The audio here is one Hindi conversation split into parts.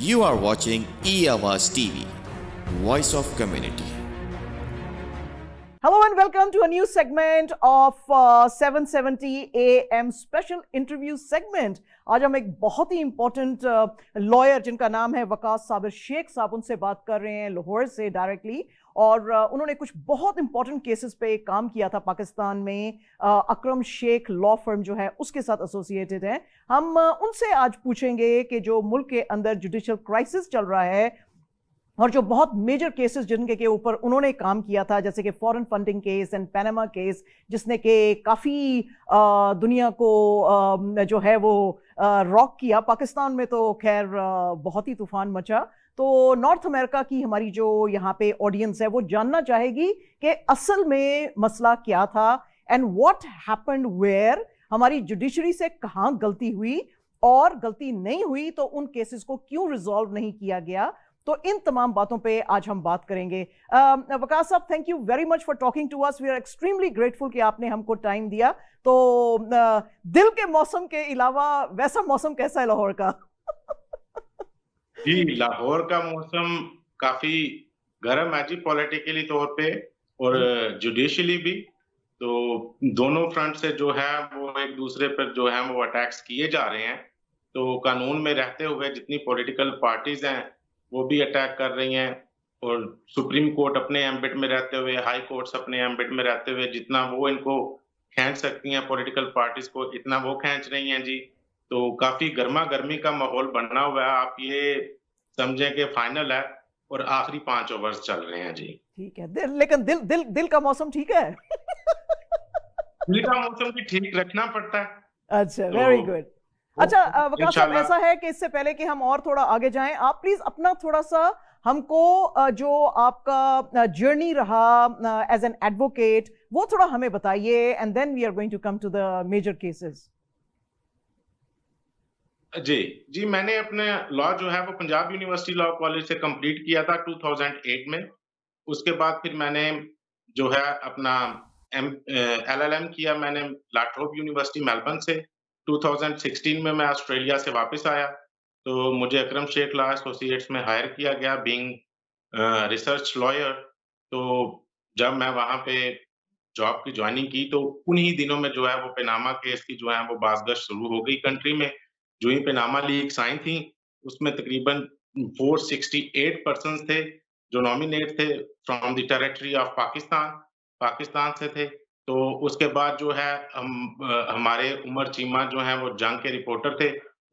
You are watching E-Awaaz TV, Voice of Community. Hello and welcome to a new segment of 770 AM special interview segment. आज हम एक बहुत ही इम्पोर्टेंट लॉयर जिनका नाम है वकास साबिर शेख साहब, उनसे बात कर रहे हैं लाहौर से डायरेक्टली। और उन्होंने कुछ बहुत इंपॉर्टेंट केसेस पे काम किया था पाकिस्तान में। अकरम शेख लॉ फर्म जो है उसके साथ एसोसिएटेड है। हम उनसे आज पूछेंगे कि जो मुल्क के अंदर जुडिशियल क्राइसिस चल रहा है और जो बहुत मेजर केसेस जिनके के ऊपर उन्होंने काम किया था, जैसे कि foreign funding case and Panama case, जिसने कि काफ़ी दुनिया को जो है वो रॉक किया। पाकिस्तान में तो खैर बहुत ही तूफान मचा। तो नॉर्थ अमेरिका की हमारी जो यहाँ पे ऑडियंस है वो जानना चाहेगी कि असल में मसला क्या था एंड व्हाट हैपेंड वेयर, हमारी जुडिशरी से कहाँ गलती हुई और गलती नहीं हुई तो उन केसेस को क्यों रिजॉल्व नहीं किया गया। तो इन तमाम बातों पे आज हम बात करेंगे। वकास साहब, thank you very much for talking to us. We are extremely grateful कि आपने हमको टाइम दिया। तो दिल के मौसम के अलावा वैसा मौसम कैसा है लाहौर का? जी, लाहौर का मौसम काफी गर्म है जी, पॉलिटिकली तौर पे और जुडिशियली भी। तो दोनों फ्रंट से जो है वो एक दूसरे पर जो है वो अटैक्स किए जा रहे हैं। तो कानून में रहते हुए जितनी पॉलिटिकल पार्टीज हैं वो भी अटैक कर रही हैं, और सुप्रीम कोर्ट अपने एम्बिट में रहते हुए, हाई कोर्ट्स अपने एम्बिट में रहते हुए जितना वो इनको खींच सकती हैं पॉलिटिकल पार्टीज को, इतना वो खींच रही हैं जी। तो काफी गर्मा गर्मी का माहौल बना हुआ है। आप ये समझें कि फाइनल है और आखिरी 5 ओवर्स चल रहे हैं जी। ठीक है, लेकिन दिल का मौसम ठीक है? दिल का मौसम भी ठीक रखना पड़ता है। अच्छा, वेरी गुड। अच्छा वकास साहब, ऐसा है कि इससे पहले कि हम और थोड़ा आगे जाएं, आप प्लीज अपना थोड़ा सा हमको जो आपका जर्नी रहा एज एन एडवोकेट वो थोड़ा हमें बताइए, and then we are going to come to the major cases. जी, मैंने अपने लॉ जो है वो पंजाब यूनिवर्सिटी लॉ कॉलेज से कंप्लीट किया था 2008 में। उसके बाद फिर मैंने जो है अपना LLM किया मैंने लाट्रोब यूनिवर्सिटी मेलबर्न से। 2016 में मैं ऑस्ट्रेलिया से वापस आया, तो मुझे अकरम शेख लॉ एसोसिएट्स में हायर किया गया बीइंग रिसर्च लॉयर। तो जब मैं वहाँ पे जॉब की जॉइनिंग की तो उन्हीं दिनों में जो है वो पनामा केस की जो है वो बाज़गश्त शुरू हो गई कंट्री में। जो ही पनामा लीक्स आई थी, उसमें तकरीबन 468 पर्सन्स थे जो नॉमिनेट थे from the territory of Pakistan से थे। तो उसके बाद जो है हमारे उमर चीमा जो हैं वो जंग के रिपोर्टर थे।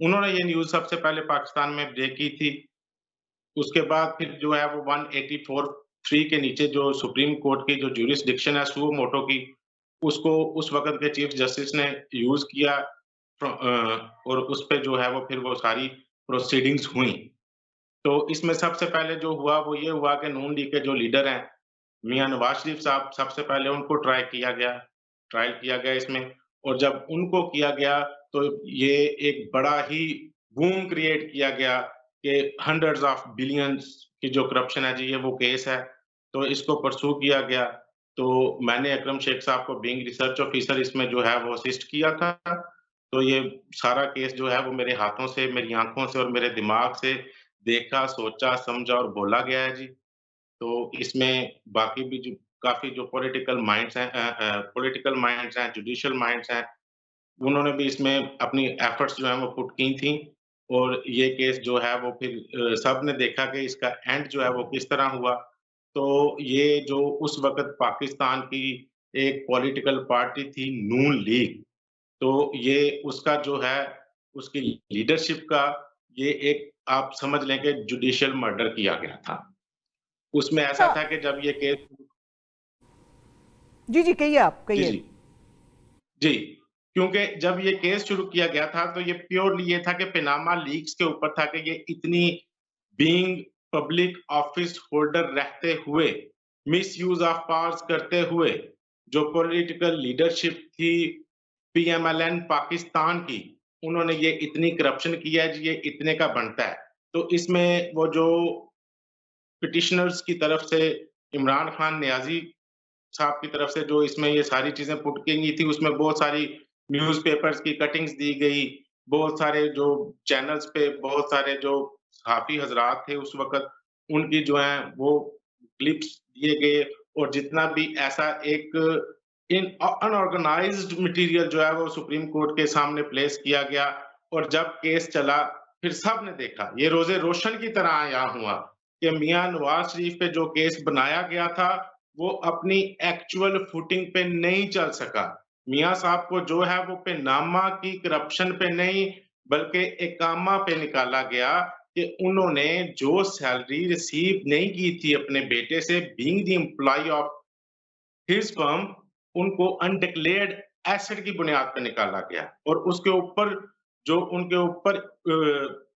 उन्होंने ये न्यूज़ सबसे पहले पाकिस्तान में ब्रेक की थी। उसके बाद फिर जो है वो 184(3) के नीचे जो सुप्रीम कोर्ट की जो ज्यूरिसडिक्शन है सुओ मोटो की, उसको उस वक़्त के चीफ जस्टिस ने यूज़ किया और उस पे जो है वो फिर वो सारी प्रोसीडिंग्स हुई। तो इसमें सबसे पहले जो हुआ वो ये हुआ कि नून लीग के जो लीडर हैं, मियाँ नवाज़ शरीफ साहब, सबसे पहले उनको ट्रायल किया गया इसमें। और जब उनको किया गया तो ये एक बड़ा ही बूम क्रिएट किया गया कि हंड्रेड्स ऑफ बिलियंस की जो करप्शन है जी, ये वो केस है। तो इसको परस्यू किया गया। तो मैंने अकरम शेख साहब को बीइंग रिसर्च ऑफिसर इसमें जो है वो असिस्ट किया था। तो ये सारा केस जो है वो मेरे हाथों से, मेरी आँखों से और मेरे दिमाग से देखा, सोचा, समझा और बोला गया है जी। तो इसमें बाकी भी जो काफ़ी जो पॉलिटिकल माइंड्स हैं, जुडिशियल माइंड्स हैं, उन्होंने भी इसमें अपनी एफर्ट्स जो हैं वो पुट की थी। और ये केस जो है वो फिर सबने देखा कि इसका एंड जो है वो किस तरह हुआ। तो ये जो उस वक़्त पाकिस्तान की एक पॉलिटिकल पार्टी थी नून लीग, तो ये उसका जो है उसकी लीडरशिप का ये एक आप समझ लें कि जुडिशियल मर्डर किया गया था। उसमें ऐसा था कि जब ये केस जी कहिए, आप जी, कहिए। जी। जी, क्योंकि जब ये केस शुरू किया गया था तो ये प्योरली ये था कि पनामा लीक्स के ऊपर था कि ये इतनी बीइंग पब्लिक ऑफिस होल्डर रहते हुए, मिसयूज़ ऑफ पावर्स करते हुए, जो पॉलिटिकल लीडरशिप थी पीएमएलएन पाकिस्तान की, उन्होंने ये इतनी करप्शन की है जी, ये इतने का बनता है। तो इसमें वो जो पिटिशनर्स की तरफ से इमरान खान नियाज़ी साहब की तरफ से जो इसमें ये सारी चीज़ें पुट की गई थी, उसमें बहुत सारी न्यूज़पेपर्स की कटिंग्स दी गई, बहुत सारे जो चैनल्स पे बहुत सारे जो सहाफ़ी हज़रात थे उस वक़्त, उनकी जो है वो क्लिप्स दिए गए और जितना भी ऐसा एक अनऑर्गेनाइज़्ड मटीरियल जो है वो सुप्रीम कोर्ट के सामने प्लेस किया गया और जब केस चला, फिर सबने देखा, ये रोज़े रोशन की तरह यहाँ हुआ कि मियाँ नवाज़ शरीफ पे जो केस बनाया गया था, वो अपनी एक्चुअल फुटिंग पे नहीं चल सका। मियाँ साहब को जो है वो पनामा की करप्शन पे नहीं, बल्कि इकामा पे निकाला गया कि उन्होंने जो सैलरी रिसीव नहीं की थी अपने बेटे से being the employee of his firm, उनको अनडिक्लेयर्ड एसेट की बुनियाद पे निकाला गया और उसके ऊपर जो उनके ऊपर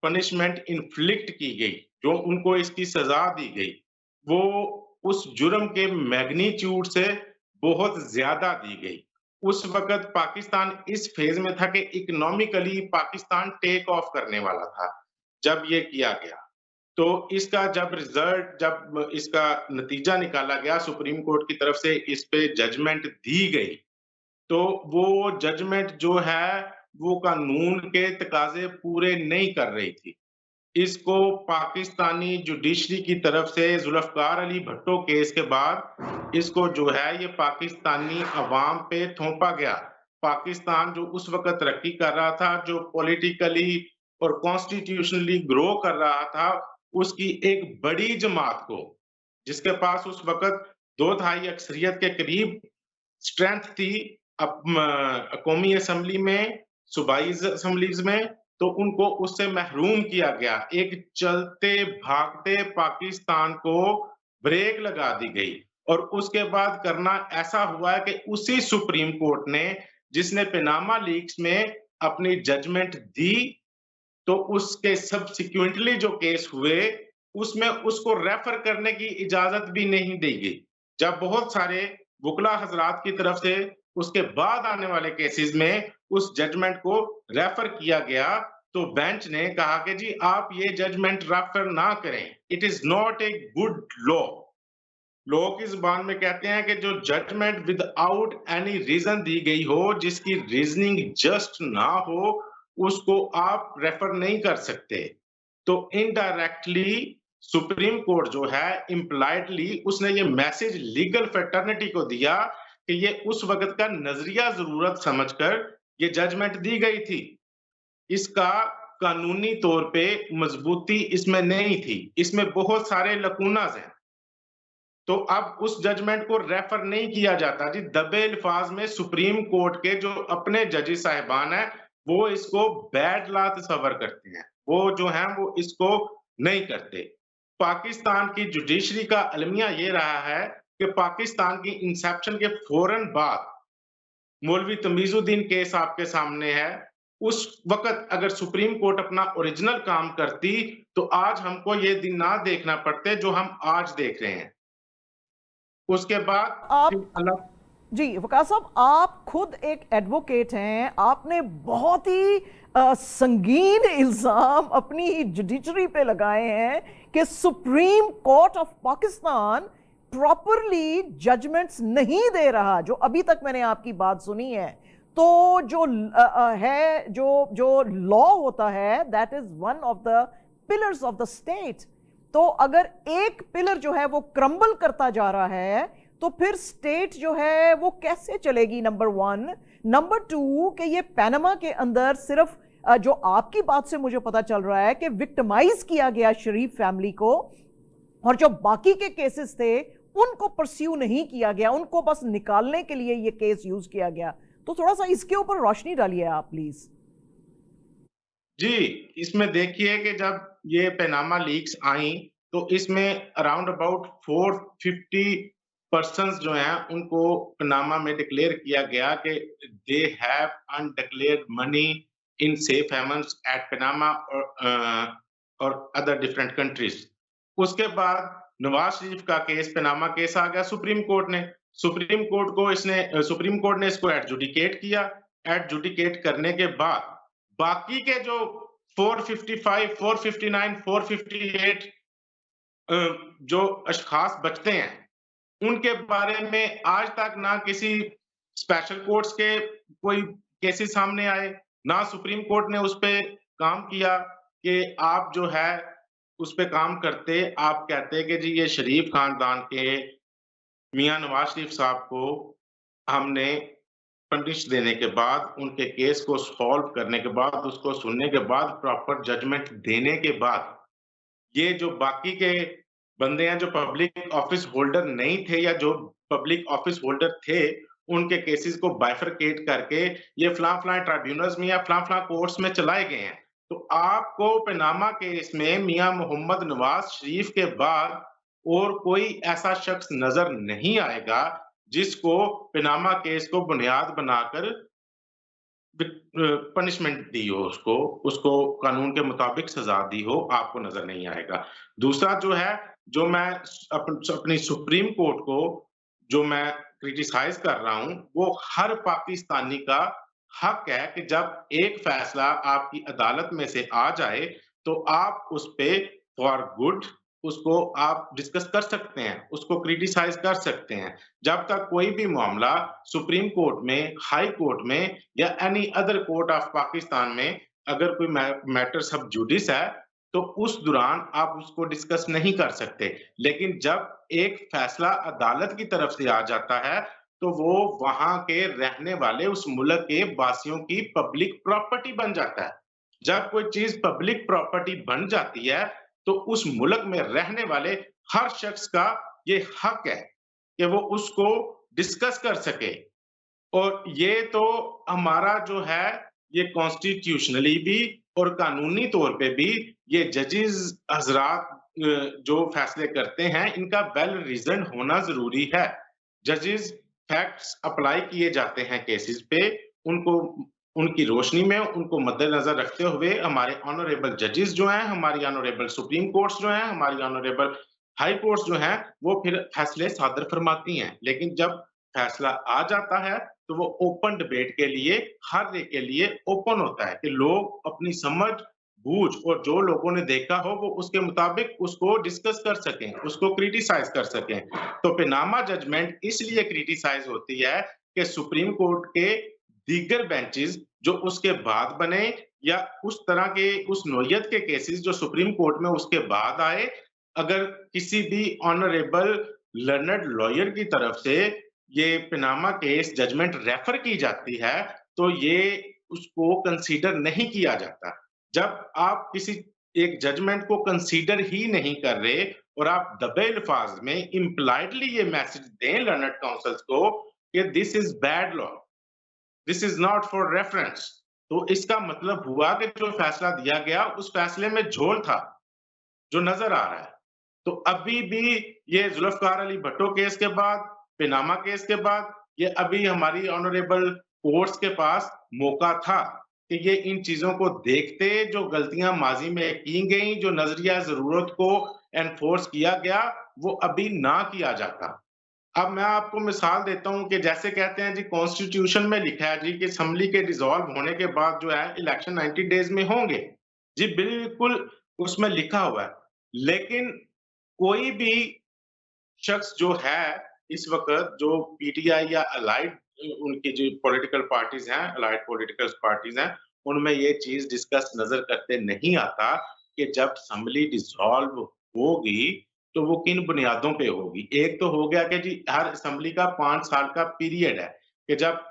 पनिशमेंट इन्फ्लिक्ट की गई, जो उनको इसकी सज़ा दी गई, वो उस जुर्म के मैग्नीट्यूड से बहुत ज़्यादा दी गई। उस वक़्त पाकिस्तान इस फ़ेज़ में था कि इकोनॉमिकली पाकिस्तान टेक ऑफ करने वाला था, जब ये किया गया। तो इसका जब इसका नतीजा निकाला गया सुप्रीम कोर्ट की तरफ से इस पे जजमेंट दी गई, तो वो जजमेंट जो है, वो कानून के तकाज़े पूरे नहीं कर रही थी। इसको पाकिस्तानी जुडिशरी की तरफ से ज़ुल्फ़िकार अली भुट्टो केस के बाद इसको जो है ये पाकिस्तानी अवाम पे थोपा गया। पाकिस्तान जो उस वक़्त तरक्की कर रहा था, जो पॉलिटिकली और कॉन्स्टिट्यूशनली ग्रो कर रहा था, उसकी एक बड़ी जमात को, जिसके पास उस वक़्त 2 तिहाई अक्सरियत के करीब स्ट्रेंथ थी कौमी असेंबली में, सूबाई असेंबलीज़ में, तो उनको उससे महरूम किया गया। एक चलते-भागते पाकिस्तान को ब्रेक लगा दी गई और उसके बाद करना ऐसा हुआ है कि उसी सुप्रीम कोर्ट ने, जिसने पनामा लीक्स में अपनी जजमेंट दी, तो उसके सब्सिक्वेंटली जो केस हुए, उसमें उसको रेफर करने की इजाज़त भी नहीं दी गई। जब बहुत सारे वुकला हज़रात की तरफ से उसके बाद आने वाले केसेज़ में उस जजमेंट को रेफर किया गया, तो बेंच ने कहा कि जी आप ये जजमेंट रेफर ना करें। It is not a good law. Law की ज़ुबान में कहते हैं कि जो जजमेंट विदाउट एनी रीज़न दी गई हो, जिसकी रीज़निंग जस्ट ना हो, उसको आप रेफर नहीं कर सकते। तो इनडायरेक्टली सुप्रीम कोर्ट जो है इम्प्लाइडली उसने ये मैसेज लीगल फ्रेटर्निटी को दिया कि ये उस वक़्त का नज़रिया ज़रूरत समझकर ये जजमेंट दी गई थी। इसका कानूनी तौर पे मज़बूती इसमें नहीं थी। इसमें बहुत सारे लकूनाज़ हैं। तो अब उस जजमेंट को रेफर नहीं किया जाता जी। दबे अल्फाज में सुप्रीम कोर्ट के जो अपने जजेस साहिबान हैं, वो इसको बैड लॉ तस्वर करते हैं। वो जो हैं वो इसको नहीं करते। पाकिस्तान की जुडिशरी का अलमिया ये रहा है कि पाकिस्तान की इंसेप्शन के फौरन बाद मौलवी तमीज़ुद्दीन केस आपके सामने है। उस वक़्त अगर सुप्रीम कोर्ट अपना ओरिजिनल काम करती, तो आज हमको ये दिन ना देखना पड़ते जो हम आज देख रहे हैं। उसके बाद फिर आप अल्लाह जी वकास साहब, आप खुद एक एडवोकेट हैं। आपने बहुत ही संगीन इल्ज़ाम अपनी ही जुडिशरी पे लगाए हैं कि Supreme Court of Pakistan properly judgments नहीं दे रहा। जो अभी तक मैंने आपकी बात सुनी है, तो जो है जो जो लॉ होता है, that is one of the pillars of the state. तो अगर एक पिलर जो है वो क्रम्बल करता जा रहा है, तो फिर स्टेट जो है वो कैसे चलेगी? Number one. नंबर टू कि ये पनामा के अंदर सिर्फ जो आपकी बात से मुझे पता चल रहा है कि विक्टिमाइज किया गया शरीफ फैमिली को, और जो बाकी के केसेस थे उनको परस्यू नहीं किया गया, उनको बस निकालने के लिए ये केस यूज किया गया। तो थोड़ा सा इसके ऊपर रोशनी डालिए आप प्लीज। जी, इसमें देखिए कि जब ये पनामा लीक्स आई, तो इसमें अराउंड अबाउट 450 पर्सन्स जो हैं, उनको पनामा में डिक्लेयर किया गया कि they have undeclared money in safe havens at Panama और अदर डिफरेंट कंट्रीज़। उसके बाद नवाज़ शरीफ का केस, पनामा केस आ गया सुप्रीम कोर्ट ने। सुप्रीम कोर्ट ने इसको एडजुडिकेट किया। एडजुडिकेट करने के बाद बाकी के जो 455, 459, 458 जो अशखास बचते हैं, उनके बारे में आज तक ना किसी स्पेशल कोर्ट्स के कोई केसेस सामने आए, ना सुप्रीम कोर्ट ने उस पे काम किया कि आप जो है उस पे काम करते आप कहते कि जी ये शरीफ खानदान के मियाँ नवाज़ शरीफ साहब को हमने पनिश देने के बाद, उनके केस को सॉल्व करने के बाद, उसको सुनने के बाद, प्रॉपर जजमेंट देने के बाद, ये जो बाकी के बंदे हैं जो पब्लिक ऑफिस होल्डर नहीं थे या जो पब्लिक ऑफिस होल्डर थे, उनके केसेस को बाइफरकेट करके ये फलां-फलां ट्राइब्यूनल्स में या फलां-फलां कोर्ट्स में चलाए गए हैं। तो आपको पनामा केस में मियाँ मोहम्मद नवाज़ शरीफ के बाद और कोई ऐसा शख्स नज़र नहीं आएगा, जिसको पनामा केस को बुनियाद बनाकर पनिशमेंट दी हो उसको कानून के मुताबिक सज़ा दी हो, आपको नज़र नहीं आएगा। दूसरा जो है, जो मैं अपनी सुप्रीम कोर्ट को जो मैं क्रिटिसाइज़ कर रहा हूँ, वो हर पाकिस्तानी का हक है कि जब एक फैसला आपकी अदालत में से आ जाए, तो आप उस पे फॉर गुड उसको आप डिस्कस कर सकते हैं, उसको क्रिटिसाइज़ कर सकते हैं। जब तक कोई भी मामला सुप्रीम कोर्ट में, हाई कोर्ट में या any other court of Pakistan में अगर कोई मैटर सब जुडिस है, तो उस दौरान आप उसको डिस्कस नहीं कर सकते। लेकिन जब एक फैसला अदालत की तरफ से आ जाता है, तो वो वहाँ के रहने वाले उस मुल्क के वासियों की पब्लिक प्रॉपर्टी बन जाता है। जब कोई चीज़ पब्लिक प्रॉपर्टी बन जाती है, तो उस मुल्क में रहने वाले हर शख्स का ये हक है कि वो उसको डिस्कस कर सके। और ये तो हमारा जो है, ये कॉन्स्टिट्यूशनली भी और कानूनी तौर पे भी ये जजेस हज़रात जो फैसले करते हैं, इनका वेल रीज़न्ड होना ज़रूरी है। जजेस फैक्ट्स अप्लाई किए जाते हैं केसेस पे, उनको उनकी रोशनी में उनको मद्देनज़र रखते हुए हमारे ऑनरेबल जजेस जो हैं, हमारी ऑनरेबल सुप्रीम कोर्ट्स जो हैं, हमारी ऑनरेबल हाई कोर्ट्स जो हैं, वो फिर फैसले सादर फरमाती हैं। लेकिन जब फैसला आ जाता है, तो वो ओपन डिबेट के लिए, हर एक के लिए ओपन होता है कि लोग अपनी समझ, बूझ और जो लोगों ने देखा हो, वो उसके मुताबिक उसको डिस्कस कर सकें, उसको क्रिटिसाइज़ कर सकें। तो पनामा जजमेंट इसलिए क्रिटिसाइज़ होती है कि सुप्रीम कोर्ट के दीगर बेंचेस जो उसके बाद बने या उस तरह के उस नौइयत के केसेस जो सुप्रीम कोर्ट में उसके बाद आए, अगर किसी भी ऑनरेबल लर्नड लॉयर की तरफ से ये पनामा केस जजमेंट रेफर की जाती है, तो ये उसको कंसीडर नहीं किया जाता। जब आप किसी एक जजमेंट को कंसीडर ही नहीं कर रहे और आप दबे अल्फाज में इम्प्लाइडली ये मैसेज दें लर्नड काउंसिल्स को कि this is bad law, this is not for reference, तो इसका मतलब हुआ कि जो फैसला दिया गया उस फैसले में झोल था, जो नजर आ रहा है। तो अभी भी ये जुल्फकार अली भट्टो केस के बाद, पनामा केस के बाद, ये अभी हमारी ऑनरेबल कोर्ट्स के पास मौका था कि ये इन चीजों को देखते, जो गलतियां माजी में की गई, जो नजरिया जरूरत को एनफोर्स किया गया, वो अभी ना किया जाता। अब मैं आपको मिसाल देता हूं कि जैसे कहते हैं जी कॉन्स्टिट्यूशन में लिखा है जी कि असेंबली के डिसॉल्व होने के बाद जो है इलेक्शन 90 डेज में होंगे। जी बिल्कुल उसमें लिखा हुआ है। लेकिन कोई भी शख्स जो है इस वक़्त जो पीटीआई या अलाइड उनकी जो पॉलिटिकल पार्टीज़ हैं, अलाइड पॉलिटिकल पार्टीज़ हैं, उनमें ये चीज़ डिस्कस नज़र करते नहीं आता कि जब असेंबली डिसॉल्व होगी, तो वो किन बुनियादों पे होगी। एक तो हो गया कि जी हर असेंबली का 5 साल का पीरियड है कि जब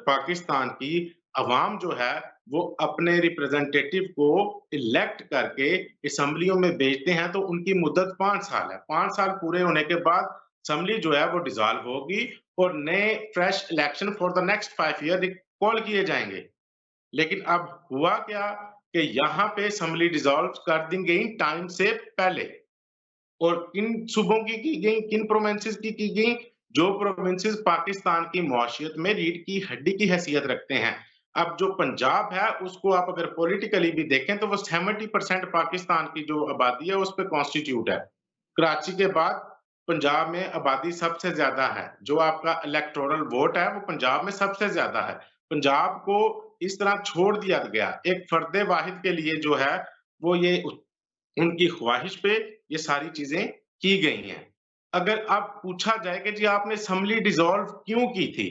पाकिस्तान की अवाम जो है, वो अपने रिप्रेजेंटेटिव को इलेक्ट करके असेंबलियों में भेजते हैं, तो उनकी मुद्दत 5 साल है। 5 साल पूरे होने के बाद असेंबली जो है वो डिसॉल्व होगी और नए fresh election for the next 5 year call किए जाएँगे। लेकिन अब हुआ क्या कि यहाँ पे असेंबली डिसॉल्व कर दी गई टाइम से पहले और किन सूबों की गई, किन प्रोविंसेस की गई, जो प्रोविंसेस पाकिस्तान की मौशियत में रीढ़ की हड्डी की हैसियत रखते हैं। अब जो पंजाब है, उसको आप अगर पॉलिटिकली भी देखें, तो वो 70% पाकिस्तान की जो आबादी है, उस पे कॉन्स्टिट्यूट है। कराची के बाद पंजाब में आबादी सबसे ज़्यादा है। जो आपका इलेक्टोरल वोट है, वो पंजाब में सबसे ज़्यादा है। पंजाब को इस तरह छोड़ दिया गया, एक फ़र्द वाहिद के लिए जो है, वो ये उनकी ख्वाहिश पे ये सारी चीज़ें की गई हैं। अगर अब पूछा जाए कि जी आपने असेंबली डिसॉल्व क्यों की थी?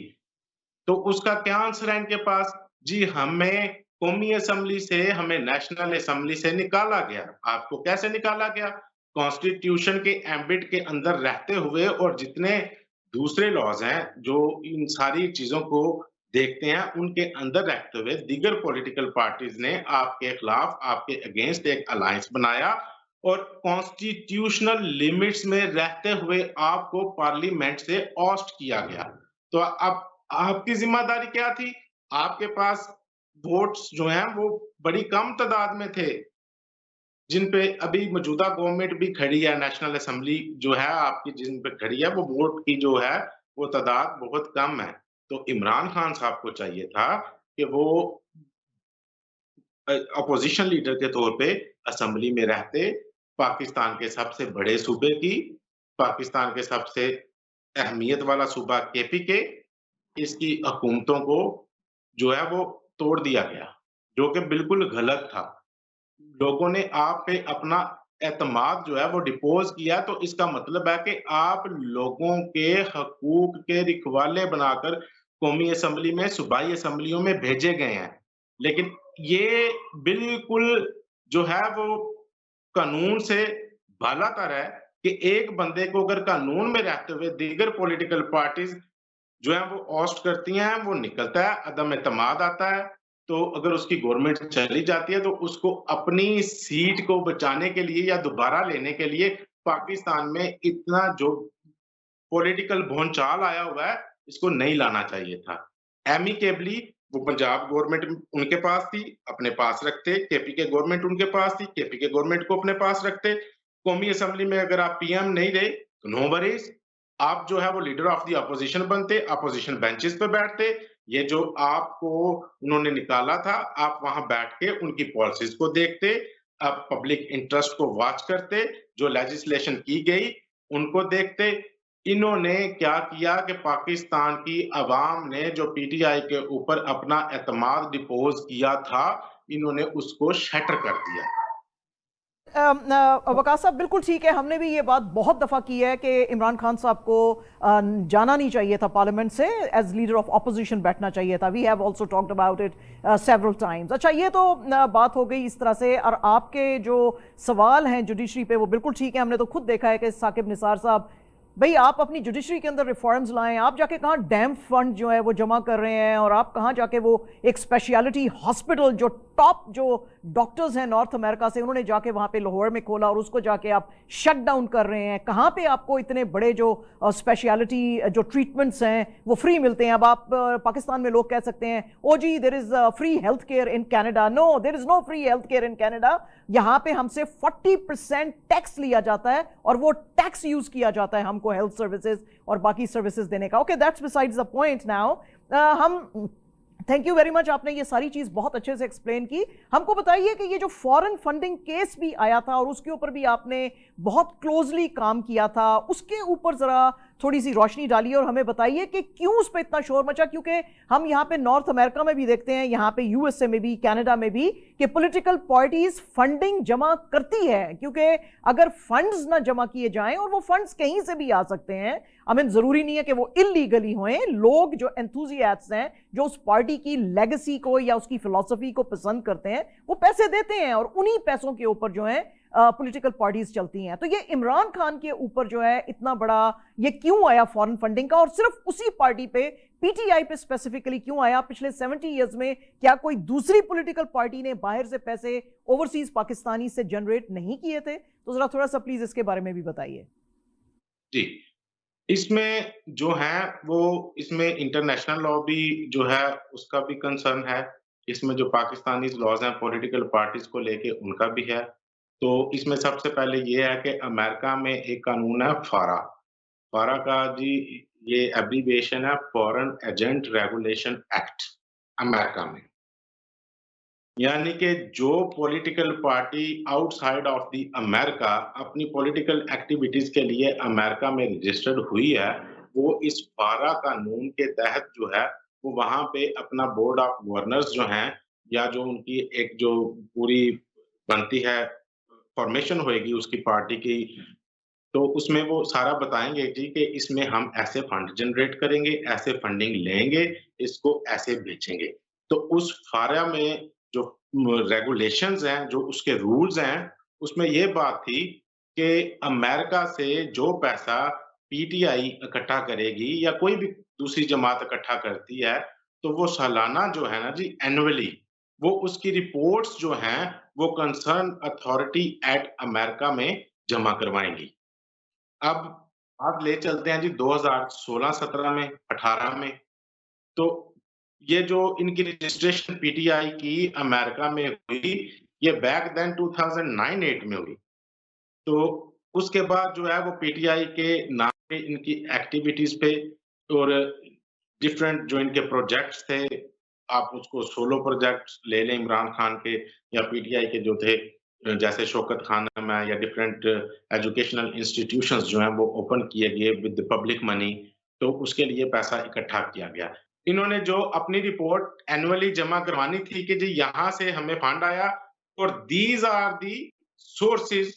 तो उसका क्या आंसर है इनके पास? जी हमें कौमी असेंबली से हमें नेशनल असेंबली से निकाला गया। आपको कैसे निकाला गया? कॉन्स्टिट्यूशन के एम्बिट के अंदर रहते हुए, और जितने दूसरे लॉज हैं जो इन सारी चीजों को देखते हैं, उनके अंदर रहते हुए दीगर पॉलिटिकल पार्टीज ने आपके खिलाफ, आपके अगेंस्ट एक अलायंस बनाया, और कॉन्स्टिट्यूशनल लिमिट्स में रहते हुए आपको पार्लियामेंट से ऑस्ट किया गया। तो अब आपकी जिम्मेदारी क्या थी? आपके पास वोट्स जो हैं वो बड़ी कम तादाद में थे, जिन पे अभी मौजूदा गवर्नमेंट भी खड़ी है, नेशनल असेंबली जो है आपकी जिन पे खड़ी है, वो वोट की जो है वो तादाद बहुत कम है। तो इमरान खान साहब को चाहिए था कि वो अपोजिशन लीडर के तौर पे असेंबली में रहते, पाकिस्तान के सबसे बड़े सूबे की, पाकिस्तान के सबसे अहमियत वाला सूबा केपीके, इसकी हुकूमतों को जो है वो तोड़ दिया गया, जो कि बिल्कुल गलत था। लोगों ने आप पे अपना एतमाद जो है वो डिपोज़ किया, तो इसका मतलब है कि आप लोगों के हकूक के रखवाले बनाकर कौमी असेंबली में, सूबाई असेंबलियों में भेजे गए हैं। लेकिन ये बिल्कुल जो है वो कानून से बालातर है कि एक बंदे को अगर कानून में रहते हुए दीगर पॉलिटिकल पार्टीज़ जो है वो ओस्ट करती हैं, वो निकलता है, अदम एतमाद आता है। तो अगर उसकी गवर्नमेंट चली जाती है, तो उसको अपनी सीट को बचाने के लिए या दोबारा लेने के लिए पाकिस्तान में इतना जो पॉलिटिकल भूचाल आया हुआ है, इसको नहीं लाना चाहिए था। एमिकेबली वो पंजाब गवर्नमेंट उनके पास थी, अपने पास रखते, केपी के गवर्नमेंट उनके पास थी, केपी के गवर्नमेंट को अपने पास रखते। कौमी असेंबली में अगर आप पीएम नहीं रहे, तो नो वरीज़, आप जो है वो लीडर ऑफ द अपोजिशन बनते, अपोजिशन बेंचेस पे बैठते। ये जो आपको उन्होंने निकाला था, आप वहां बैठ के उनकी पॉलिसीज को देखते, आप पब्लिक इंटरेस्ट को वॉच करते, जो लेजिस्लेशन की गई उनको देखते। इन्होंने क्या किया कि पाकिस्तान की अवाम ने जो पीटीआई के ऊपर अपना एतमाद डिपोज किया था, इन्होंने उसको शटर कर दिया। वकास साहब बिल्कुल ठीक है, हमने भी ये बात बहुत दफ़ा की है कि इमरान खान साहब को जाना नहीं चाहिए था पार्लियामेंट से, एज लीडर ऑफ अपोजिशन बैठना चाहिए था। We have also talked about it several times. अच्छा, ये तो बात हो गई इस तरह से, और आपके जो सवाल हैं जुडिशरी पे वो बिल्कुल ठीक है। हमने तो खुद देखा है कि साकिब निसार साहब, भाई आप अपनी जुडिशरी के अंदर रिफॉर्म्स लाएं, आप जाके कहाँ डैम फंड जो है वो जमा कर रहे हैं, और आप कहाँ जाके वो एक स्पेशलिटी हॉस्पिटल जो टॉप जो डॉक्टर्स हैं नॉर्थ अमेरिका से, उन्होंने जाके वहाँ पे लाहौर में खोला और उसको जाके आप शट डाउन कर रहे हैं। कहाँ पे आपको इतने बड़े जो स्पेशलिटी जो ट्रीटमेंट्स हैं वो फ्री मिलते हैं। अब आप पाकिस्तान में लोग कह सकते हैं ओ जी there is free health care in Canada. No, there is no free health care in Canada. यहाँ पे हमसे 40% टैक्स लिया जाता है, और वो टैक्स यूज किया जाता है हमको हेल्थ सर्विसेज और बाकी सर्विसेज देने का। Okay, that's besides the point now. हम थैंक यू वेरी मच, आपने ये सारी चीज बहुत अच्छे से एक्सप्लेन की। हमको बताइए कि ये जो फॉरेन फंडिंग केस भी आया था और उसके ऊपर भी आपने बहुत क्लोजली काम किया था, उसके ऊपर जरा थोड़ी सी रोशनी डालिए और हमें बताइए कि क्यों उस पर इतना शोर मचा। क्योंकि हम यहाँ पे नॉर्थ अमेरिका में भी देखते हैं, यहाँ पे यूएसए में भी, कनाडा में भी, कि पॉलिटिकल पार्टीज फंडिंग जमा करती है। क्योंकि अगर फंड्स ना जमा किए जाएं, और वो फंड्स कहीं से भी आ सकते हैं, आई मीन जरूरी नहीं है कि वो इलीगली हों, लोग जो एंथुजियास्ट्स हैं, जो उस पार्टी की लेगेसी को या उसकी फिलॉसफी को पसंद करते हैं, वो पैसे देते हैं, और उन्हीं पैसों के ऊपर जो है पॉलिटिकल पार्टीज चलती हैं। तो ये इमरान खान के ऊपर जो है इतना बड़ा ये क्यों आया फॉरेन फंडिंग का, और सिर्फ उसी पार्टी पे, पीटीआई पे स्पेसिफिकली क्यों आया? पिछले 70 इयर्स में क्या कोई दूसरी पॉलिटिकल पार्टी ने बाहर से पैसे ओवरसीज पाकिस्तानी से जनरेट नहीं किए थे? तो जरा थोड़ा सा प्लीज इसके बारे में भी बताइए। जी, इसमें जो है वो इसमें इंटरनेशनल लॉ भी जो है उसका भी कंसर्न है। इसमें जो पाकिस्तानी लॉज हैं पॉलिटिकल पार्टीज को लेके, उनका भी है। तो इसमें सबसे पहले ये है कि अमेरिका में एक कानून है फारा। फारा का जी ये एब्रीविएशन है, foreign agent regulation act, America में। यानी कि जो political party outside of the America अपनी पॉलिटिकल एक्टिविटीज के लिए अमेरिका में रजिस्टर्ड हुई है, वो इस फारा कानून के तहत जो है वो वहां पे अपना बोर्ड ऑफ गवर्नर्स जो हैं, या जो उनकी एक जो पूरी बनती है फॉर्मेशन होएगी उसकी पार्टी की, तो उसमें वो सारा बताएंगे जी कि इसमें हम ऐसे फंड जनरेट करेंगे, ऐसे फंडिंग लेंगे, इसको ऐसे बेचेंगे। तो उस फारा में जो रेगुलेशंस हैं, जो उसके रूल्स हैं, उसमें ये बात थी कि अमेरिका से जो पैसा पीटीआई इकट्ठा करेगी या कोई भी दूसरी जमात इकट्ठा करती है, तो वो सालाना जो है ना जी एनुअली, वो उसकी रिपोर्ट्स जो हैं, वो कंसर्न अथॉरिटी एट अमेरिका में जमा करवाएँगी। अब आप ले चलते हैं जी 2016-17 में, 18 में, तो ये जो इनकी रजिस्ट्रेशन पीटीआई की अमेरिका में हुई, ये बैक देन 2009-8 में हुई। तो उसके बाद जो है वो पीटीआई के नाम पे इनकी एक्टिविटीज़ पे और डिफरेंट जो इनके प्रोजेक्ट्स थे, आप उसको सोलो प्रोजेक्ट्स ले लें इमरान खान के या पीटीआई के जो थे जैसे शौकत खानम है या डिफरेंट एजुकेशनल इंस्टीट्यूशंस जो हैं वो ओपन किए गए विद पब्लिक मनी, तो उसके लिए पैसा इकट्ठा किया गया। इन्होंने जो अपनी रिपोर्ट एनुअली जमा करवानी थी कि जी यहाँ से हमें फंड आया और these are the sources,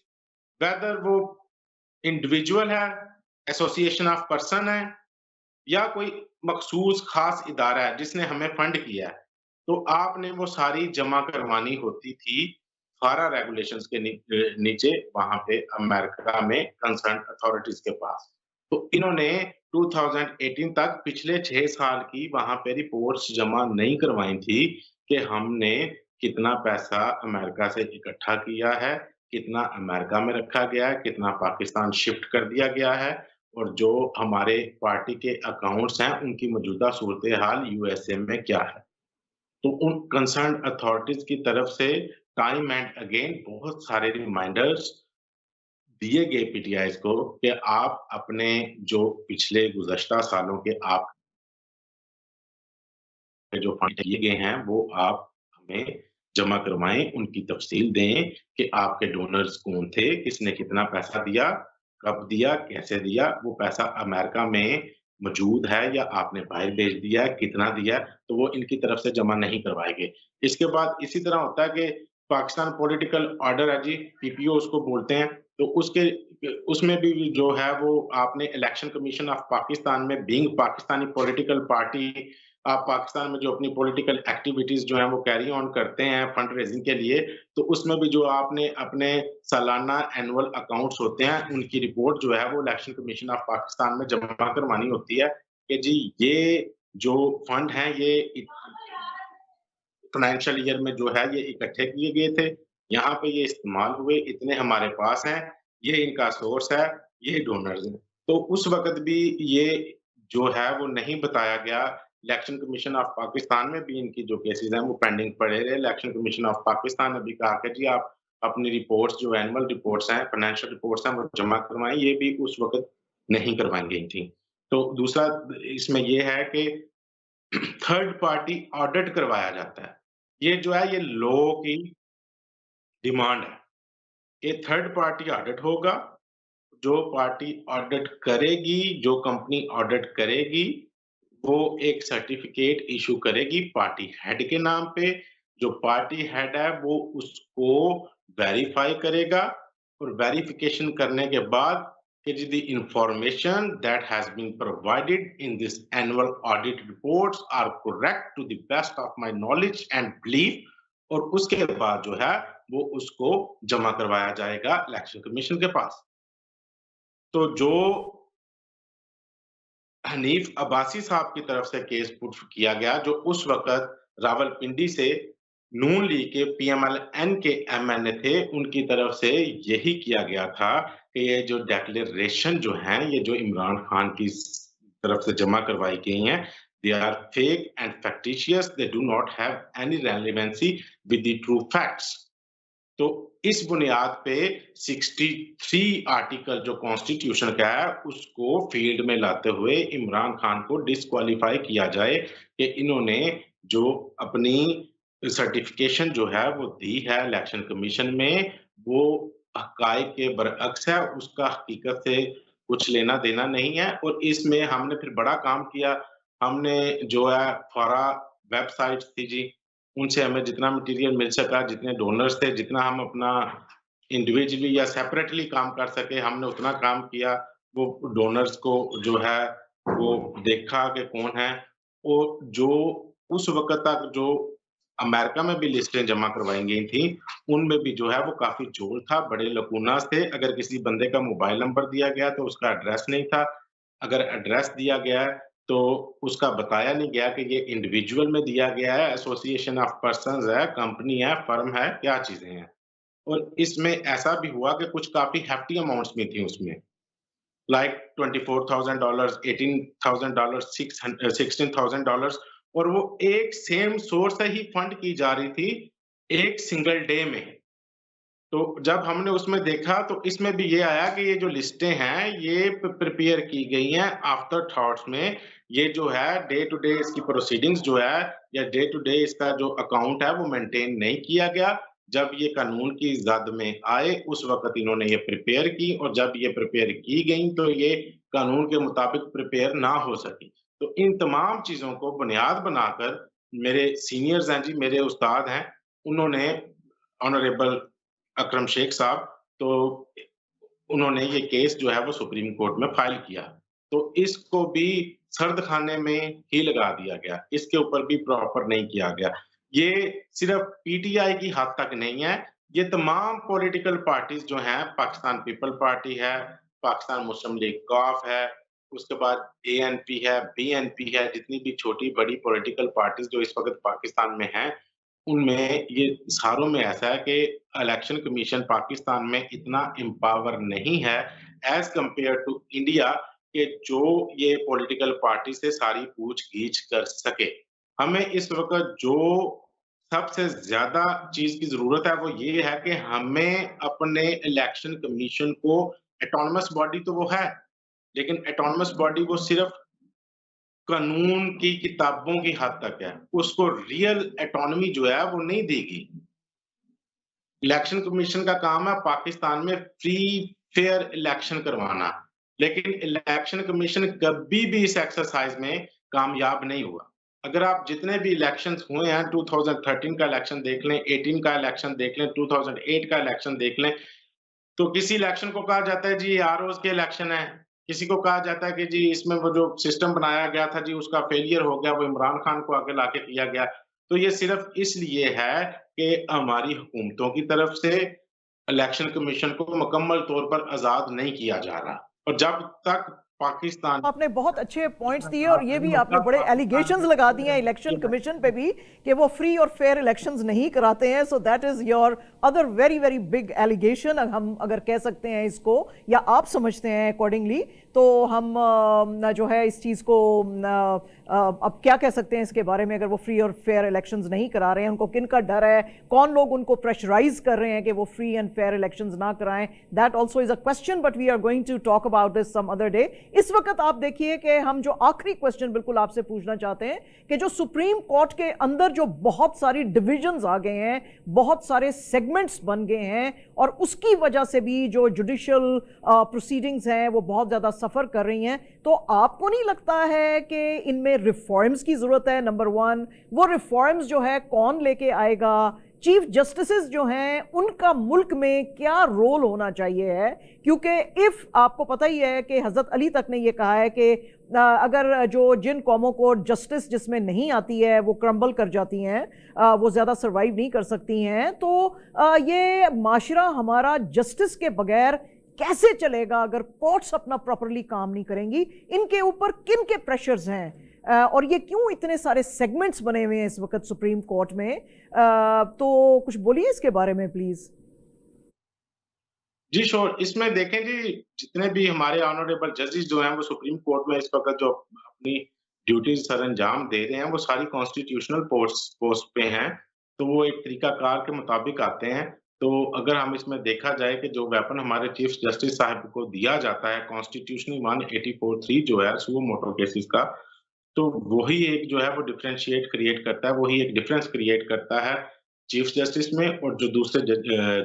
whether वो इंडिविजुअल है, एसोसिएशन ऑफ पर्सन है या कोई मखसूस खास इदारा है जिसने हमें फंड किया है, तो आपने वो सारी जमा करवानी होती थी फारा रेगुलेशंस के नीचे वहाँ पे अमेरिका में कंसर्न अथॉरिटीज़ के पास। तो इन्होंने 2018 तक पिछले 6 साल की वहाँ पे रिपोर्ट्स जमा नहीं करवाई थी कि हमने कितना पैसा अमेरिका से इकट्ठा किया है, कितना अमेरिका में रखा गया है, कितना पाकिस्तान शिफ्ट कर दिया गया है और जो हमारे पार्टी के अकाउंट्स हैं, उनकी मौजूदा सूरत-ए-हाल यूएसए में क्या है। तो उन कंसर्न्ड अथॉरिटीज़ की तरफ से टाइम एंड अगेन बहुत सारे रिमाइंडर्स दिए गए पीटीआईज़ को कि आप अपने जो पिछले गुज़श्ता सालों के आप जो फंड दिए गए हैं, वो आप हमें जमा करवाएँ, उनकी तफ़सील दें कि आपके डोनर्स कौन थे, किसने कितना पैसा दिया, कब दिया, कैसे दिया, वो पैसा अमेरिका में मौजूद है या आपने बाहर भेज दिया है, कितना दिया है, तो वो इनकी तरफ से जमा नहीं करवाएँगे। इसके बाद इसी तरह होता है कि पाकिस्तान पॉलिटिकल ऑर्डर है जी, पीपीओ उसको बोलते हैं, तो उसमें भी जो है वो आपने इलेक्शन कमीशन ऑफ पाकिस्तान में बीइंग पाकिस्तानी पॉलिटिकल पार्टी आप पाकिस्तान में जो अपनी पॉलिटिकल एक्टिविटीज़ जो हैं वो कैरी ऑन करते हैं फंड रेज़िंग के लिए, तो उसमें भी जो आपने अपने सालाना एनुअल अकाउंट्स होते हैं, उनकी रिपोर्ट जो है वो इलेक्शन कमीशन ऑफ पाकिस्तान में जमा करवानी होती है कि जी ये जो फंड हैं ये फाइनेंशियल ईयर में जो है ये इकट्ठे किए गए थे, यहाँ पे ये इस्तेमाल हुए, इतने हमारे पास हैं, ये इनका सोर्स है, ये डोनर्स हैं। तो उस वक़्त भी ये जो है वो नहीं बताया गया, इलेक्शन कमीशन ऑफ पाकिस्तान में भी इनकी जो केसेज़ हैं वो पेंडिंग पड़े रहे। इलेक्शन कमीशन ऑफ पाकिस्तान ने भी कहा कि जी आप अपनी रिपोर्ट्स जो एनुअल रिपोर्ट्स हैं, फाइनेंशियल रिपोर्ट्स हैं वो जमा करवाएँ, ये भी उस वक़्त नहीं करवाई गई थी। तो दूसरा इसमें ये है कि थर्ड पार्टी ऑडिट करवाया जाता है। ये जो है ये लॉ की डिमांड है। ये थर्ड पार्टी ऑडिट होगा, जो पार्टी ऑडिट करेगी, जो कंपनी ऑडिट करेगी, वो एक सर्टिफिकेट इश्यू करेगी पार्टी हेड के नाम पे। जो पार्टी हेड है वो उसको वेरीफाई करेगा और वेरिफिकेशन करने के बाद कि जी the information that has been provided in this annual audit reports are correct to the best of my knowledge and belief और उसके बाद जो है वो उसको जमा करवाया जाएगा इलेक्शन कमीशन के पास। तो जो हनीफ अब्बासी साहब की तरफ से केस पुट किया गया, जो उस वक़्त रावलपिंडी से नून लीग के पीएमएल-एन के एमएनए थे, उनकी तरफ से यही किया गया था कि ये जो डिक्लेरेशन जो हैं, ये जो इमरान खान की तरफ से जमा करवाई गई हैं, they are fake and factitious, they do not have any relevancy with the true facts. तो इस बुनियाद पे 63 आर्टिकल जो कॉन्स्टिट्यूशन का है, उसको फील्ड में लाते हुए इमरान खान को डिस्क्वालीफाई किया जाए कि इन्होंने जो अपनी सर्टिफिकेशन जो है वो दी है इलेक्शन कमीशन में, वो हक़ाइक़ के बरअक्स है, उसका हकीकत से कुछ लेना-देना नहीं है और इसमें हमने फिर बड़ा काम किया। हमने जो है फ़ौरा वेबसाइट्स थी जी, उनसे हमें जितना मटीरियल मिल सका, जितने डोनर्स थे, जितना हम अपना इंडिविजुअली या सेपरेटली काम कर सके, हमने उतना काम किया। वो डोनर्स को जो है, वो देखा कि कौन है और जो उस वक़्त तक जो अमेरिका में भी लिस्टें जमा करवाई गई थी, उनमें भी जो है वो काफ़ी झोल था, बड़े लकूनास थे। अगर किसी बंदे का मोबाइल नंबर दिया गया तो उसका एड्रेस नहीं था। अगर एड्रेस दिया गया है तो उसका बताया नहीं गया कि ये इंडिविजुअल में दिया गया है, एसोसिएशन ऑफ पर्सन्स है, कंपनी है, फर्म है, क्या चीज़ें हैं। और इसमें ऐसा भी हुआ कि कुछ काफ़ी हेफ्टी अमाउंट्स भी थी उसमें। लाइक $24,000, $18,000, $16,000 और वो एक सेम सोर्स से ही फंड की जा रही थी, एक सिंगल डे में। तो जब हमने उसमें देखा तो इसमें भी ये आया कि ये जो लिस्टें हैं, ये प्रिपेयर की गई हैं आफ्टर थॉट्स में। ये जो है डे टू डे इसकी प्रोसीडिंग्स जो है या डे टू डे इसका जो अकाउंट है वो मेंटेन नहीं किया गया। जब ये कानून की ज़द में आए उस वक़्त इन्होंने ये प्रिपेयर की और जब ये प्रिपेयर की गई तो ये कानून के मुताबिक प्रिपेयर ना हो सकी। तो इन तमाम चीज़ों को बुनियाद बनाकर मेरे सीनियर्स हैं जी, मेरे उस्ताद हैं, उन्होंने ऑनरेबल अकरम शेख साहब, तो उन्होंने ये केस जो है वो सुप्रीम कोर्ट में फाइल किया। तो इसको भी सर्द खाने में ही लगा दिया गया, इसके ऊपर भी प्रॉपर नहीं किया गया। ये सिर्फ़ पीटीआई की हद तक नहीं है, ये तमाम पॉलिटिकल पार्टीज़ जो हैं, पाकिस्तान पीपल पार्टी है, पाकिस्तान मुस्लिम लीग कॉफ है, उसके बाद एएनपी है, बीएनपी है, जितनी भी छोटी-बड़ी पॉलिटिकल पार्टीज़ जो इस वक़्त पाकिस्तान में हैं, उनमें ये सारों में ऐसा है कि इलेक्शन कमीशन पाकिस्तान में इतना एम्पावर नहीं है एज़ कंपेयर टू इंडिया कि जो ये पॉलिटिकल पार्टी से सारी पूछ-गीछ कर सके। हमें इस वक़्त जो सबसे ज़्यादा चीज़ की ज़रूरत है वो ये है कि हमें अपने इलेक्शन कमीशन को ऑटोनमस बॉडी तो वो है, लेकिन ऑटोनमस बॉडी वो सिर्फ़ कानून की किताबों की हद तक है, उसको रियल ऑटोनॉमी जो है वो नहीं देगी। इलेक्शन कमीशन का काम है पाकिस्तान में फ्री फेयर इलेक्शन करवाना, लेकिन इलेक्शन कमीशन कभी भी इस एक्सरसाइज में कामयाब नहीं हुआ। अगर आप जितने भी इलेक्शंस हुए हैं 2013 का इलेक्शन देख लें, 18 का इलेक्शन देख लें, 2008 का इलेक्शन देख लें, तो किसी इलेक्शन को कहा जाता है जी ये आरओज़ के इलेक्शन है, किसी को कहा जाता है कि जी इसमें वो जो सिस्टम बनाया गया था जी उसका फेलियर हो गया, वो इमरान खान को आगे लाके किया गया। तो ये सिर्फ़ इसलिए है कि हमारी हुकूमतों की तरफ से इलेक्शन कमीशन को मुकम्मल तौर पर आज़ाद नहीं किया जा रहा। और जब तक पाकिस्तान आपने बहुत अच्छे पॉइंट्स दिए और ये भी आपने बड़े एलिगेशंस लगा दिए हैं इलेक्शन कमीशन पे भी कि वो फ्री और फेयर इलेक्शंस नहीं कराते हैं। So that is your other very very big allegation, हम अगर कह सकते हैं इसको, या आप समझते हैं अकॉर्डिंगली, तो हम जो है इस चीज़ को अब क्या कह सकते हैं इसके बारे में। अगर वो फ्री और फेयर इलेक्शंस नहीं करा रहे हैं, उनको किन का डर है, कौन लोग उनको प्रेशराइज कर रहे हैं कि वो फ्री एंड फेयर इलेक्शंस ना कराएं, that also is a question, but we are going to talk about this some other day. इस वक्त आप देखिए कि हम जो आखिरी क्वेश्चन बिल्कुल आपसे पूछना चाहते हैं कि जो सुप्रीम कोर्ट के अंदर जो बहुत सारी डिविजन्स आ गए हैं, बहुत सारे सेगमेंट्स बन गए हैं, और उसकी वजह से भी जो जुडिशियल प्रोसीडिंग्स हैं वो बहुत ज़्यादा सफ़र कर रही हैं, तो आपको नहीं लगता है कि इनमें रिफॉर्म्स की ज़रूरत है? नंबर वन, वो रिफॉर्म्स जो है कौन लेके आएगा? चीफ जस्टिसेस जो हैं उनका मुल्क में क्या रोल होना चाहिए है? क्योंकि इफ़ आपको पता ही है कि हज़रत अली तक ने ये कहा है कि अगर जिन कौमों को जस्टिस जिसमें नहीं आती है वो क्रम्बल कर जाती हैं, वो ज़्यादा सर्वाइव नहीं कर सकती हैं, तो ये माशरा हमारा जस्टिस के बगैर कैसे चलेगा अगर कोर्ट्स अपना प्रॉपरली काम नहीं करेंगी? इनके ऊपर किन के प्रेशर्स हैं और ये क्यों इतने सारे सेगमेंट्स बने हुए हैं इस वक्त सुप्रीम कोर्ट में? तो कुछ बोलिए इसके बारे में प्लीज। जी श्योर, इसमें देखें जी, जितने भी हमारे ऑनरेबल जजेस जो हैं वो सुप्रीम कोर्ट में इस वक्त जो अपनी ड्यूटीज सर अंजाम दे रहे हैं वो सारी कॉन्स्टिट्यूशनल पोस्ट पोस्ट पे हैं, तो वो एक तरीकाकार के मुताबिक आते हैं। तो अगर हम इसमें देखा जाए कि जो वेपन हमारे चीफ जस्टिस साहब को दिया जाता है कॉन्स्टिट्यूशनल 184(3 जो है सुओ मोटो केसेस का, तो वही एक जो है वो डिफरेंशिएट क्रिएट करता है, वही एक डिफरेंस क्रिएट करता है चीफ जस्टिस में और जो दूसरे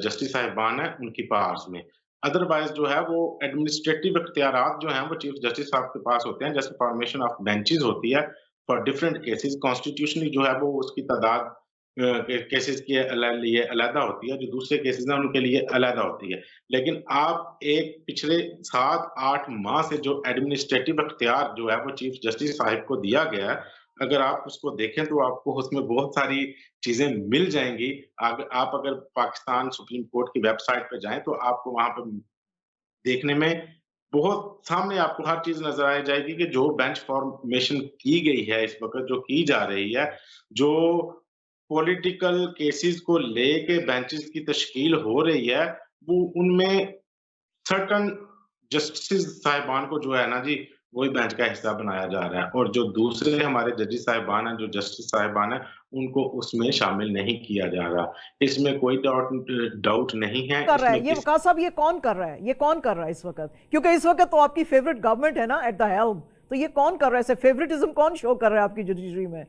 जस्टिस साहिबान हैं उनकी पावर्स में। अदरवाइज़ जो है वो एडमिनिस्ट्रेटिव इख्तियारात जो हैं वो चीफ जस्टिस साहब के पास होते हैं, जैसे फॉर्मेशन ऑफ बेंचेस होती है फॉर डिफरेंट केसेस। कॉन्स्टिट्यूशनली जो है वो उसकी तादाद केसेस के लिए अलहदा होती है, जो दूसरे केसेस हैं उनके लिए अलहदा होती है। लेकिन आप एक पिछले 7-8 माह से जो एडमिनिस्ट्रेटिव इख्तियार जो है वो चीफ जस्टिस साहिब को दिया गया है, अगर आप उसको देखें तो आपको उसमें बहुत सारी चीज़ें मिल जाएँगी। आप अगर पाकिस्तान सुप्रीम कोर्ट की वेबसाइट पे जाएँ तो आपको वहाँ पे देखने में बहुत सामने आपको हर चीज़ नज़र आ जाएगी कि जो बेंच फॉर्मेशन की गई है इस वक़्त जो की जा रही है, जो पॉलिटिकल केसेस को लेके बेंचेस की तश्कील हो रही है, वो उनमें सर्टेन जस्टिस साहिबान को जो है ना जी, वही बेंच का हिस्सा बनाया जा रहा है और जो दूसरे हमारे जजेस साहिबान हैं, जो जस्टिस साहिबान हैं, उनको उसमें शामिल नहीं किया जा रहा। इसमें कोई डाउट नहीं है, कर रहा है इसमें ये किसी वकास साहब, ये कौन कर रहा है, ये कौन कर रहा है इस वक्त? क्योंकि इस वक्त तो आपकी फेवरेट गवर्नमेंट है ना एट द हेल्म, तो ये कौन कर रहा है, फेवरेटिज्म कौन शो कर रहा है आपकी जुडिशरी में?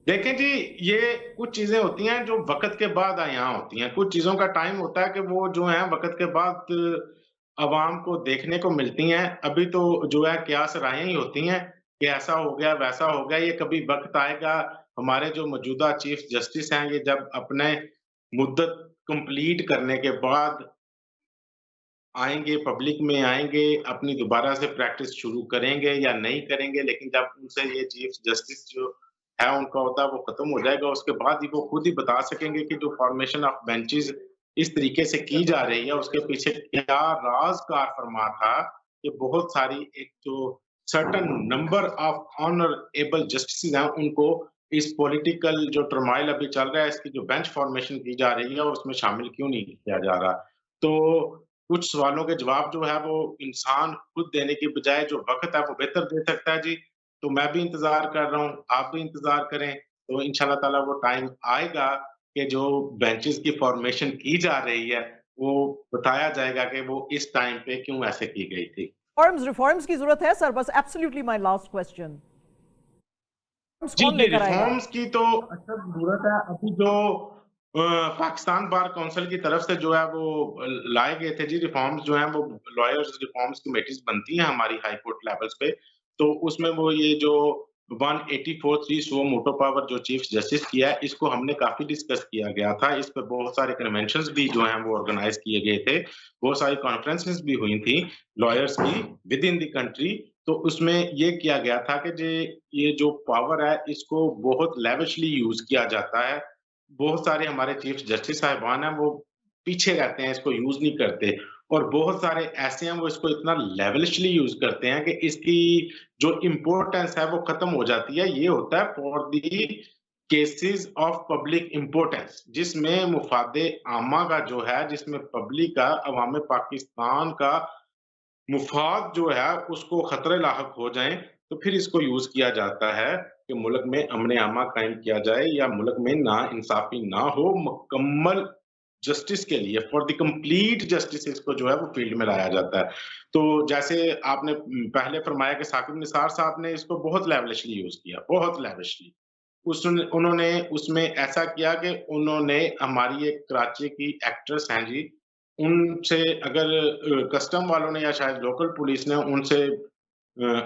देखें जी, ये कुछ चीज़ें होती हैं जो वक़्त के बाद यहाँ होती हैं। कुछ चीज़ों का टाइम होता है कि वो जो है वक़्त के बाद अवाम को देखने को मिलती हैं। अभी तो जो है कयास-राहें ही होती हैं कि ऐसा हो गया, वैसा हो गया। ये कभी वक़्त आएगा, हमारे जो मौजूदा चीफ़ जस्टिस हैं, ये जब अपने मुद्दत कंप्लीट करने के बाद आएँगे, पब्लिक में आएँगे, अपनी दोबारा से प्रैक्टिस शुरू करेंगे या नहीं करेंगे, लेकिन जब उनसे ये चीफ जस्टिस जो है उनका ओहदा वो खत्म हो जाएगा, उसके बाद ही वो खुद ही बता सकेंगे कि जो फॉर्मेशन ऑफ बेंचेस इस तरीके से की जा रही है, उसके पीछे क्या राज़ कार फरमा था कि बहुत सारी एक जो certain number of honourable justices हैं, उनको इस पॉलिटिकल जो टर्मॉइल अभी चल रहा है, इसकी जो बेंच फॉर्मेशन की जा रही है, उसमें शामिल क्यों नहीं किया जा रहा? तो कुछ सवालों के जवाब जो है वो इंसान खुद देने की बजाय जो वक़्त है वो बेहतर दे सकता है जी। तो मैं भी इंतज़ार कर रहा हूँ, आप भी इंतज़ार करें, तो इंशाअल्लाह ताला वो टाइम आएगा कि जो बेंचेस की फ़ॉर्मेशन की जा रही है, वो बताया जाएगा कि वो इस टाइम पे क्यों ऐसे की गई थी। रिफॉर्म्स की जरूरत है सर, बस एब्सोल्युटली माय लास्ट क्वेश्चन, जी, कौन जी, लेकर आएगा? रिफ़ॉर्म्स की तो अच्छा ज़रूरत है। अभी जो पाकिस्तान बार काउंसिल की तरफ से जो है वो लाए गए थे जी रिफ़ॉर्म्स जो हैं वो लॉयर्स रिफ़ॉर्म्स कमिटीज़ बनती हैं हमारी हाई कोर्ट लेवल्स पे। तो उसमें वो ये जो 184(3) सुओ मोटो पावर जो चीफ जस्टिस किया है, इसको हमने काफ़ी डिस्कस किया गया था। इस पे बहुत सारे कन्वेंशंस भी जो हैं वो ऑर्गेनाइज़ किए गए थे। बहुत सारी कॉन्फ्रेंसेस भी हुई थी लॉयर्स की विद इन द कंट्री। तो उसमें ये किया गया था कि ये जो पावर है इसको बहुत लेविशली यूज़ किया जाता है। बहुत सारे हमारे चीफ जस्टिस साहिबान हैं वो पीछे रहते हैं, इसको यूज़ नहीं करते और बहुत सारे ऐसे हैं वो इसको इतना लेविशली यूज़ करते हैं कि इसकी जो इम्पोर्टेंस है वो खत्म हो जाती है। ये होता है for the cases of public importance जिसमें मुफ़ादे आमा का जो है, जिसमें पब्लिक का, अवाम पाकिस्तान का मुफ़ाद जो है उसको खतरे लाहक हो जाएँ, तो फिर इसको यूज़ किया जाता है कि मुल्क में अमन-ए-अमा कायम किया जाए या मुल्क में नाइंसाफ़ी ना हो, मुकम्मल जस्टिस के लिए फॉर द कंप्लीट जस्टिस इसको जो है वो फ़ील्ड में लाया जाता है। तो जैसे आपने पहले फरमाया कि साकिब निसार साहब ने इसको बहुत लेविशली यूज़ किया, बहुत लेविशली। उन्होंने उसमें ऐसा किया कि उन्होंने हमारी एक कराची की एक्ट्रेस हैं जी, उनसे अगर कस्टम वालों ने या शायद लोकल पुलिस ने उनसे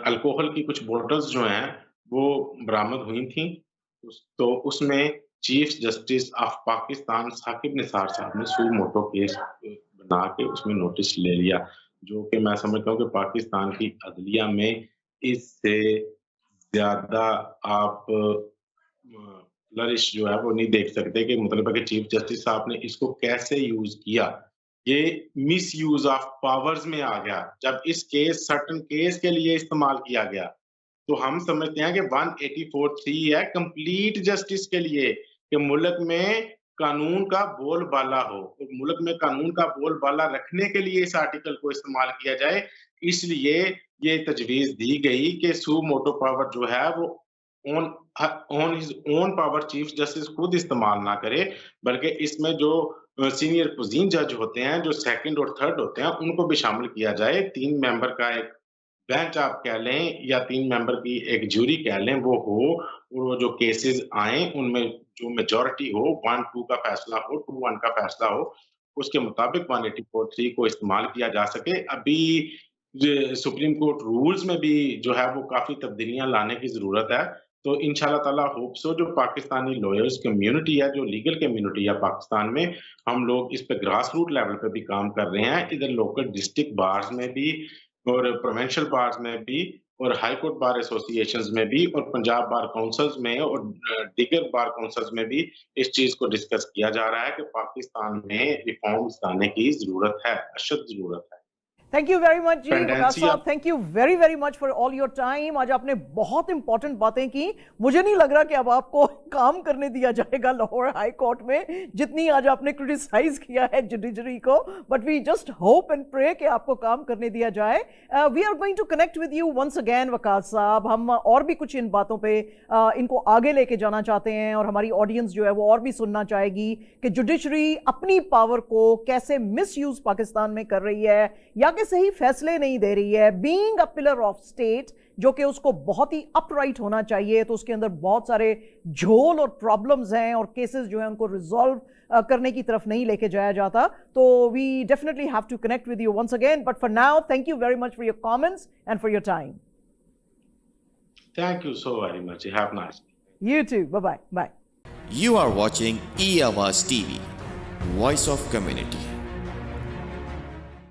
अल्कोहल की कुछ बॉटल्स जो हैं, वो बरामद हुई थी। तो उसमें chief justice of Pakistan Saqib Nisar साहब ने सू मोटो केस बना के उसमें नोटिस ले लिया, जो कि मैं समझता हूँ कि पाकिस्तान की अदलिया में इससे ज़्यादा आप फ्लरिश जो है वो नहीं देख सकते कि मतलब है कि चीफ जस्टिस साहब ने इसको कैसे यूज़ किया। ये मिसयूज़ ऑफ पावर्स में आ गया। जब इस केस सर्टेन केस के लिए इस्तेमाल किया गया, तो हम समझते हैं कि 184(3) है कंप्लीट जस्टिस के लिए कि मुल्क में कानून का बोलबाला हो। तो मुल्क में कानून का बोलबाला रखने के लिए इस आर्टिकल को इस्तेमाल किया जाए, इसलिए ये तजवीज़ दी गई कि सू मोटो पावर जो है वो on on his own power chief justice खुद इस्तेमाल ना करे, बल्कि इसमें जो सीनियर कुज़ीन जज होते हैं, जो सेकंड और थर्ड होते हैं, उनको भी शामिल किया जाए। 3 मेंबर का एक बेंच आप कह लें या 3 मेंबर की एक ज्यूरी कह लें वो हो, वो जो केसेस आएँ उनमें जो मेजॉरिटी हो 1-2 का फैसला हो, 2-1 का फैसला हो, उसके मुताबिक 184(3) को इस्तेमाल किया जा सके। अभी ये सुप्रीम कोर्ट रूल्स में भी जो है वो काफ़ी तब्दीलियाँ लाने की ज़रूरत है। तो इंशाअल्लाह ताला होप सो जो पाकिस्तानी लॉयर्स कम्युनिटी है, जो लीगल कम्युनिटी है पाकिस्तान में, हम लोग इस पे ग्रास रूट लेवल पे भी काम कर रहे हैं। इधर लोकल डिस्ट्रिक्ट बार्स में भी और प्रोविंशियल बार्स में भी और हाई कोर्ट बार एसोसिएशंस में भी और पंजाब बार काउंसिल्स में और दीगर बार काउंसिल्स में भी इस चीज़ को डिस्कस किया जा रहा है कि पाकिस्तान में रिफॉर्म्स लाने की ज़रूरत है, अशद ज़रूरत है। थैंक यू वेरी मच जी वकास Tendency साहब, of- thank you very very much for all your time. आज आपने बहुत इंपॉर्टेंट बातें की। मुझे नहीं लग रहा कि अब आपको काम करने दिया जाएगा लाहौर हाई कोर्ट में, जितनी आज आपने क्रिटिसाइज किया है जुडिशरी को, but we just hope and pray कि आपको काम करने दिया जाए। We are going to connect with you once again Waqas साहब। हम और भी कुछ इन बातों पे इनको आगे लेके जाना चाहते हैं और हमारी ऑडियंस जो है वो और भी सुनना चाहेगी कि जुडिशरी अपनी पावर को कैसे मिसयूज पाकिस्तान में कर रही है या कि सही फैसले नहीं दे रही है। Being a pillar of state, जो कि उसको बहुत ही अपराइट होना चाहिए, तो उसके अंदर बहुत सारे झोल और प्रॉब्लम्स हैं और केसेस जो है उनको रिजॉल्व करने की तरफ नहीं लेके जाया जाता। तो we definitely have to connect with you once again, but for now thank you very much for your comments and for your time. Thank you so very much. Have a nice day. You too. Bye bye. Bye. You are watching eAwaaz TV, Voice of Community.